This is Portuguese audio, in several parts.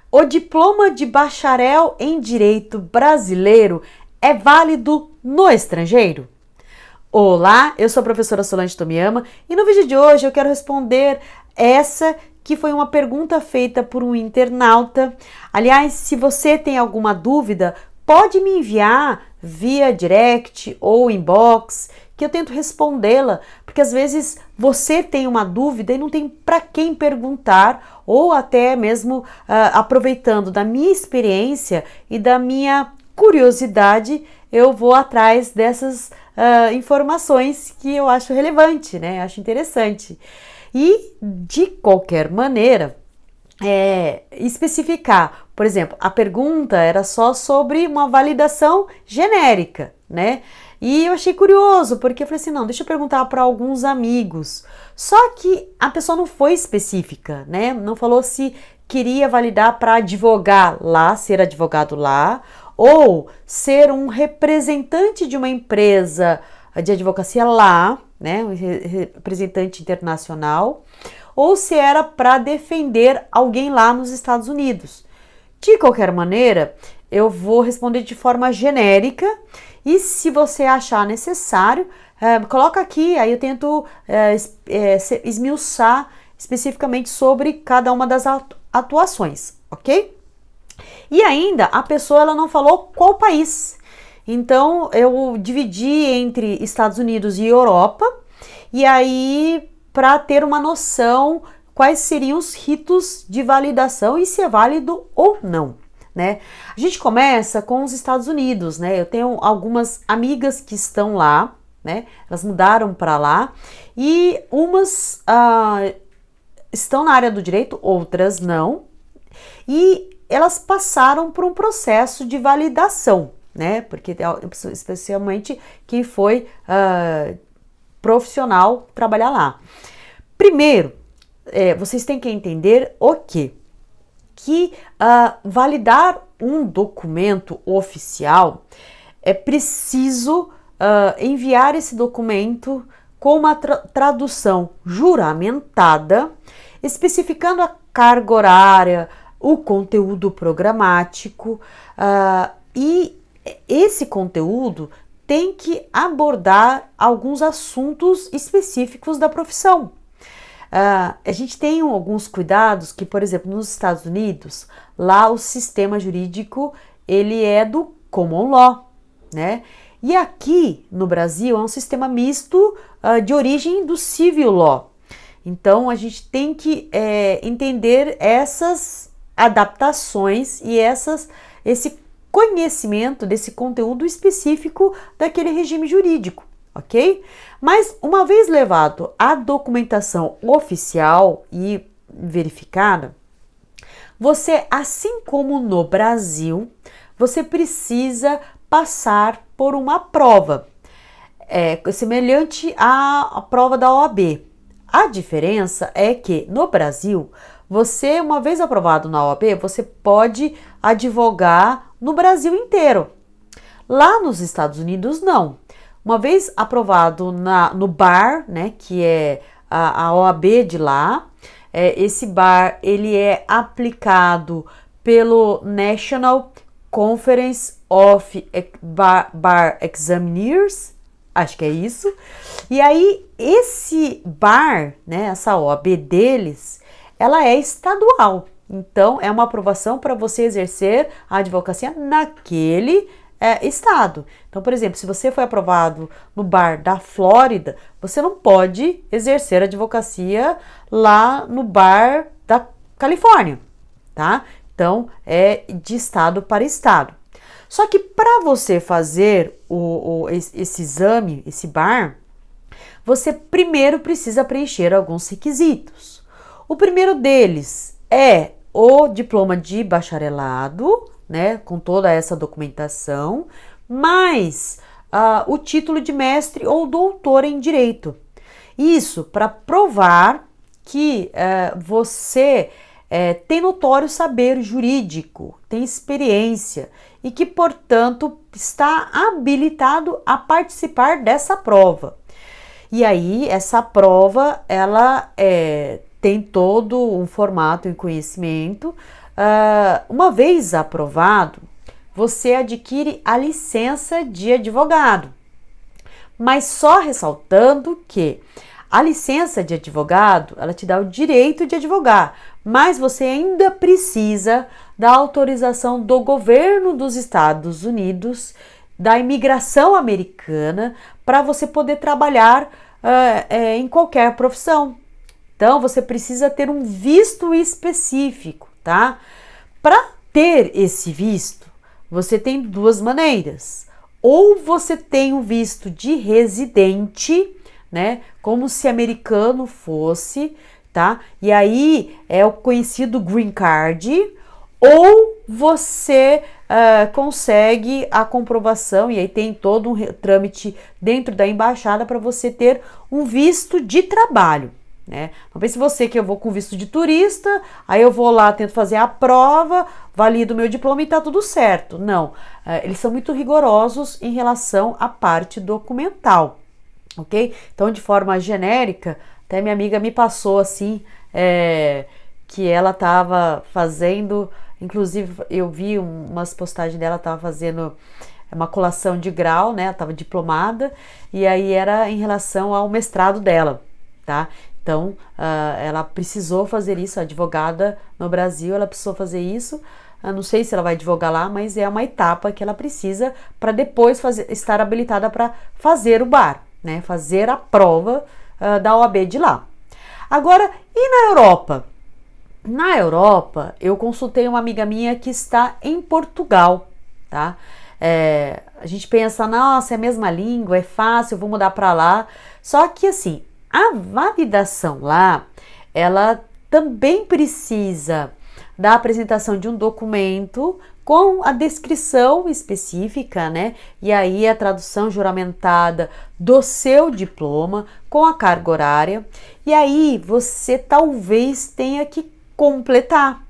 O diploma de bacharel em Direito brasileiro é válido no estrangeiro? Olá, eu sou a professora Solange Tomiyama e no vídeo de hoje eu quero responder essa que foi uma pergunta feita por um internauta. Aliás, se você tem alguma dúvida, pode me enviar via direct ou inbox, que eu tento respondê-la, porque às vezes você tem uma dúvida e não tem para quem perguntar, ou até mesmo aproveitando da minha experiência e da minha curiosidade, eu vou atrás dessas informações que eu acho relevante, né? Acho interessante. E, de qualquer maneira, especificar, por exemplo, a pergunta era só sobre uma validação genérica, né? E eu achei curioso, porque eu falei assim, não, deixa eu perguntar para alguns amigos. Só que a pessoa não foi específica, né? Não falou se queria validar para advogar lá, ser advogado lá, ou ser um representante de uma empresa de advocacia lá, né? Um representante internacional, ou se era para defender alguém lá nos Estados Unidos. De qualquer maneira, eu vou responder de forma genérica e se você achar necessário, coloca aqui, aí eu tento esmiuçar especificamente sobre cada uma das atuações, ok? E ainda, a pessoa ela não falou qual país. Então, eu dividi entre Estados Unidos e Europa, e aí, para ter uma noção quais seriam os ritos de validação e se é válido ou não, né? A gente começa com os Estados Unidos, né? Eu tenho algumas amigas que estão lá, né? Elas mudaram para lá e umas estão na área do direito, outras não, e elas passaram por um processo de validação, né? Porque especialmente quem foi profissional trabalhar lá. Primeiro, vocês têm que entender o quê? Que validar um documento oficial é preciso enviar esse documento com uma tradução juramentada, especificando a carga horária, o conteúdo programático, e esse conteúdo tem que abordar alguns assuntos específicos da profissão. A gente tem alguns cuidados que, por exemplo, nos Estados Unidos, lá o sistema jurídico ele é do common law, né? E aqui no Brasil é um sistema misto de origem do civil law. Então a gente tem que entender essas adaptações e esse conhecimento desse conteúdo específico daquele regime jurídico, ok? Mas uma vez levado a documentação oficial e verificada, você, assim como no Brasil, você precisa passar por uma prova, semelhante à prova da OAB. A diferença é que no Brasil, você, uma vez aprovado na OAB, você pode advogar no Brasil inteiro. Lá nos Estados Unidos, não. Uma vez aprovado no BAR, né, que é a OAB de lá, esse BAR ele é aplicado pelo National Conference of Bar Examiners, acho que é isso. E aí esse BAR, né, essa OAB deles, ela é estadual. Então é uma aprovação para você exercer a advocacia naquele estado. Então, por exemplo, se você foi aprovado no BAR da Flórida, você não pode exercer advocacia lá no BAR da Califórnia, tá? Então, é de estado para estado. Só que para você fazer esse exame, esse BAR, você primeiro precisa preencher alguns requisitos. O primeiro deles é o diploma de bacharelado, né, com toda essa documentação, mais o título de mestre ou doutor em direito. Isso para provar que você tem notório saber jurídico, tem experiência e que, portanto, está habilitado a participar dessa prova. E aí, essa prova, ela tem todo um formato e conhecimento uma vez aprovado, você adquire a licença de advogado. Mas só ressaltando que a licença de advogado, ela te dá o direito de advogar, mas você ainda precisa da autorização do governo dos Estados Unidos, da imigração americana, para você poder trabalhar em qualquer profissão. Então, você precisa ter um visto específico, tá? Para ter esse visto, você tem duas maneiras. Ou você tem um visto de residente, né? Como se americano fosse, tá? E aí é o conhecido green card, ou você consegue a comprovação, e aí tem todo um trâmite dentro da embaixada para você ter um visto de trabalho, né? Não pense você que eu vou com visto de turista, aí eu vou lá, tento fazer a prova, valido meu diploma e tá tudo certo. Não, eles são muito rigorosos em relação à parte documental, ok? Então, de forma genérica, até minha amiga me passou assim, que ela estava fazendo, inclusive eu vi umas postagens dela, estava fazendo uma colação de grau, né? Ela estava diplomada, e aí era em relação ao mestrado dela, tá? Então, ela precisou fazer isso, a advogada no Brasil, ela precisou fazer isso. Eu não sei se ela vai advogar lá, mas é uma etapa que ela precisa para depois estar habilitada para fazer o bar, né? Fazer a prova da OAB de lá. Agora, e na Europa? Na Europa, eu consultei uma amiga minha que está em Portugal, tá? A gente pensa, nossa, é a mesma língua, é fácil, eu vou mudar para lá. Só que assim, a validação lá, ela também precisa da apresentação de um documento com a descrição específica, né? E aí a tradução juramentada do seu diploma com a carga horária. E aí você talvez tenha que completar,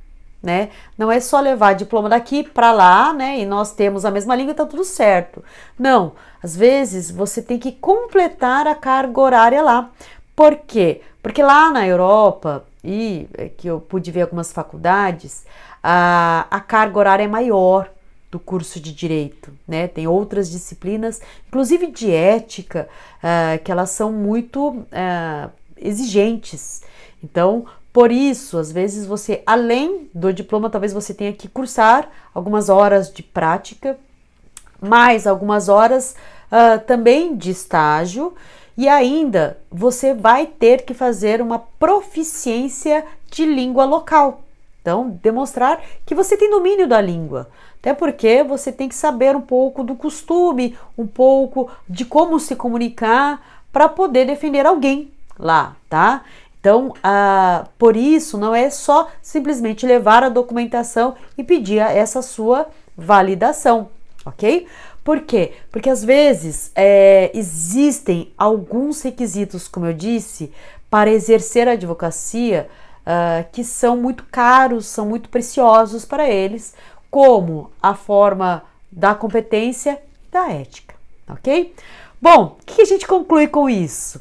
né? Não é só levar diploma daqui para lá, né? E nós temos a mesma língua e tá tudo certo. Não, às vezes você tem que completar a carga horária lá. Por quê? Porque lá na Europa, e que eu pude ver algumas faculdades, a carga horária é maior do curso de direito, né? Tem outras disciplinas, inclusive de ética, que elas são muito exigentes. Então, por isso, às vezes você, além do diploma, talvez você tenha que cursar algumas horas de prática, mais algumas horas também de estágio, e ainda você vai ter que fazer uma proficiência de língua local. Então, demonstrar que você tem domínio da língua. Até porque você tem que saber um pouco do costume, um pouco de como se comunicar para poder defender alguém lá, tá? Então, por isso, não é só simplesmente levar a documentação e pedir essa sua validação, ok? Por quê? Porque às vezes existem alguns requisitos, como eu disse, para exercer a advocacia que são muito caros, são muito preciosos para eles, como a forma da competência e da ética, ok? Bom, o que a gente conclui com isso?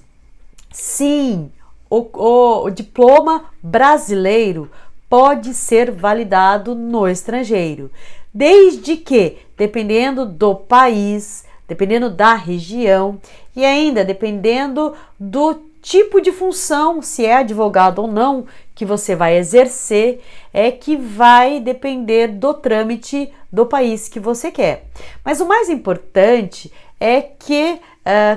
Sim, o diploma brasileiro pode ser validado no estrangeiro, desde que, dependendo do país, dependendo da região e ainda dependendo do tipo de função, se é advogado ou não, que você vai exercer, é que vai depender do trâmite do país que você quer. Mas o mais importante é que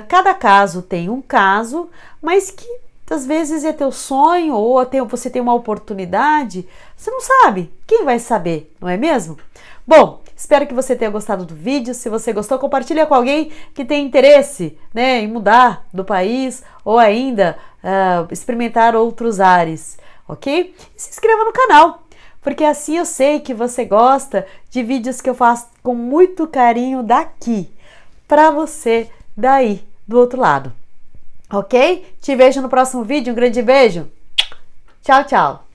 cada caso tem um caso, mas que às vezes é teu sonho ou até você tem uma oportunidade, você não sabe, quem vai saber, não é mesmo? Bom, espero que você tenha gostado do vídeo. Se você gostou, compartilha com alguém que tem interesse, né, em mudar do país ou ainda experimentar outros ares, ok? E se inscreva no canal, porque assim eu sei que você gosta de vídeos que eu faço com muito carinho daqui, para você daí do outro lado, ok? Te vejo no próximo vídeo, um grande beijo, tchau, tchau!